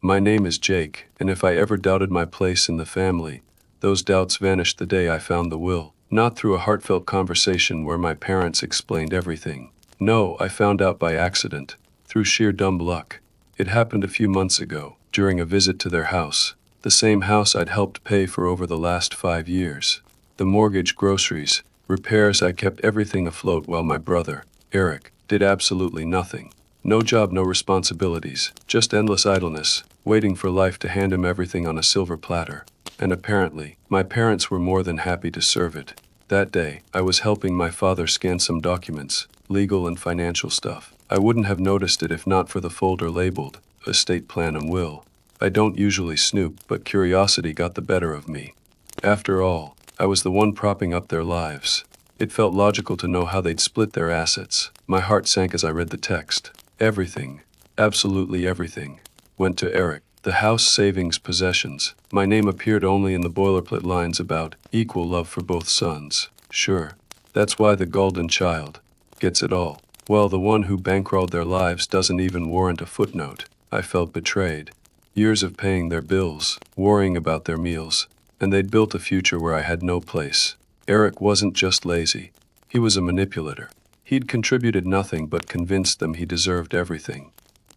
My name is Jake, and if I ever doubted my place in the family, those doubts vanished the day I found the will. Not through a heartfelt conversation where my parents explained everything. No, I found out by accident, through sheer dumb luck. It happened a few months ago, during a visit to their house, the same house I'd helped pay for over the last 5 years. The mortgage, groceries, repairs, I kept everything afloat while my brother, Eric, did absolutely nothing. No job, no responsibilities, just endless idleness, waiting for life to hand him everything on a silver platter. And apparently, my parents were more than happy to serve it. That day, I was helping my father scan some documents, legal and financial stuff. I wouldn't have noticed it if not for the folder labeled Estate Plan and Will. I don't usually snoop, but curiosity got the better of me. After all, I was the one propping up their lives. It felt logical to know how they'd split their assets. My heart sank as I read the text. Everything, absolutely everything, went to Eric. The house, savings, possessions. My name appeared only in the boilerplate lines about equal love for both sons. Sure, that's why the golden child gets it all. Well, the one who bankrolled their lives doesn't even warrant a footnote. I felt betrayed. Years of paying their bills, worrying about their meals, and they'd built a future where I had no place. Eric wasn't just lazy. He was a manipulator. He'd contributed nothing but convinced them he deserved everything.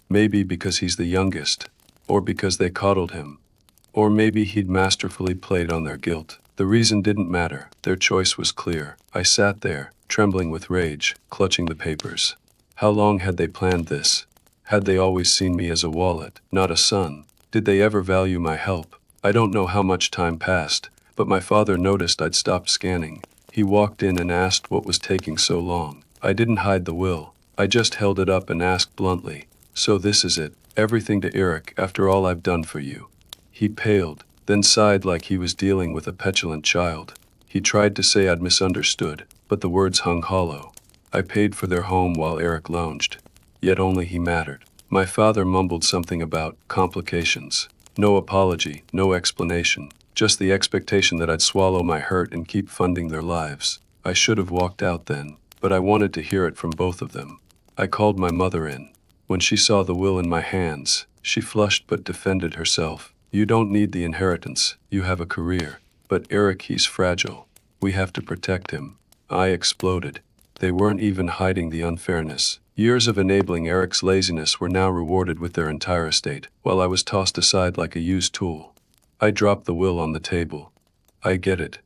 Maybe because he's the youngest, or because they coddled him, or maybe he'd masterfully played on their guilt. The reason didn't matter. Their choice was clear. I sat there, trembling with rage, clutching the papers. How long had they planned this? Had they always seen me as a wallet, not a son? Did they ever value my help? I don't know how much time passed, but my father noticed I'd stopped scanning. He walked in and asked what was taking so long. I didn't hide the will. I just held it up and asked bluntly, "So this is it? Everything to Eric after all I've done for you?" He paled, then sighed like he was dealing with a petulant child. He tried to say I'd misunderstood, but the words hung hollow. I paid for their home while Eric lounged. Yet only he mattered. My father mumbled something about complications. No apology, no explanation, just the expectation that I'd swallow my hurt and keep funding their lives. I should have walked out then, but I wanted to hear it from both of them. I called my mother in. When she saw the will in my hands, she flushed but defended herself. "You don't need the inheritance, you have a career. But Eric, he's fragile. We have to protect him." I exploded. They weren't even hiding the unfairness. Years of enabling Eric's laziness were now rewarded with their entire estate, while I was tossed aside like a used tool. I dropped the will on the table. "I get it,"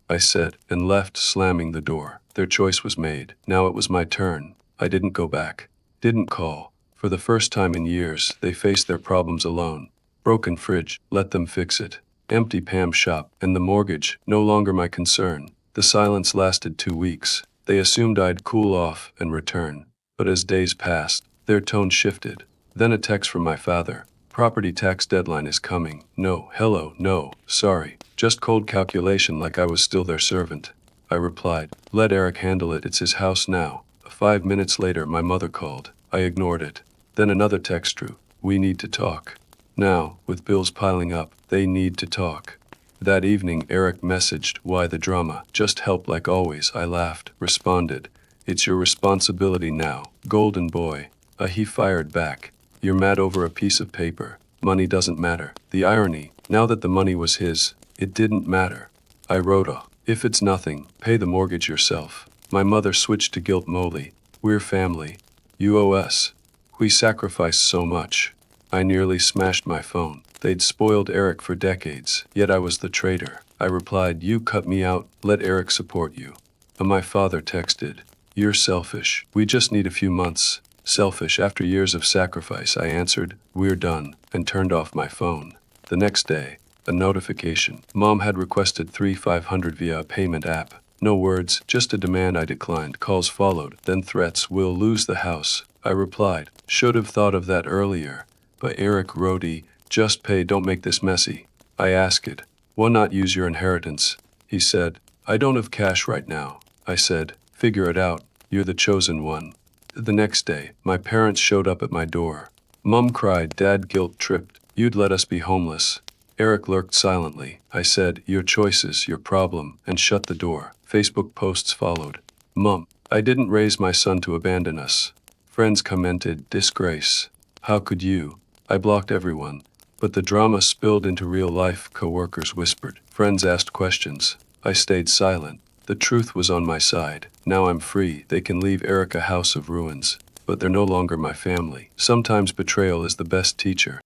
I said, and left, slamming the door. Their choice was made. Now it was my turn. I didn't go back. Didn't call. For the first time in years, they faced their problems alone. Broken fridge, let them fix it. Empty Pam shop, and the mortgage, no longer my concern. The silence lasted 2 weeks. They assumed I'd cool off and return. But as days passed, their tone shifted. Then a text from my father. "Property tax deadline is coming. No, hello, no, sorry. Just cold calculation like I was still their servant." I replied, "Let Eric handle it, it's his house now." 5 minutes later, my mother called. I ignored it. Then another text drew. "We need to talk." Now, with bills piling up, they need to talk. That evening, Eric messaged, "Why the drama? Just help like always." I laughed, responded, "It's your responsibility now, golden boy." He fired back, "You're mad over a piece of paper. Money doesn't matter." The irony, now that the money was his, it didn't matter. I wrote, "If it's nothing, pay the mortgage yourself." My mother switched to guilt moly. "We're family. You owe us. We sacrificed so much." I nearly smashed my phone. They'd spoiled Eric for decades, yet I was the traitor. I replied, "You cut me out, let Eric support you." My father texted, "You're selfish. We just need a few months." Selfish after years of sacrifice, I answered, "We're done," and turned off my phone. The next day, a notification. Mom had requested 3,500 via a payment app. No words, just a demand. I declined. Calls followed, then threats, "We'll lose the house." I replied, "Should have thought of that earlier." But Eric wrote, "Just pay, don't make this messy." I asked, "Why not use your inheritance?" He said, "I don't have cash right now." I said, "Figure it out, you're the chosen one." The next day, my parents showed up at my door. Mom cried, Dad guilt tripped, "You'd let us be homeless." Eric lurked silently. I said, "Your choices, your problem," and shut the door. Facebook posts followed. "Mom, I didn't raise my son to abandon us." Friends commented, "Disgrace. How could you?" I blocked everyone, But the drama spilled into real life, coworkers whispered. Friends asked questions. I stayed silent. The truth was on my side. Now I'm free. They can leave Eric a house of ruins. But they're no longer my family. Sometimes betrayal is the best teacher.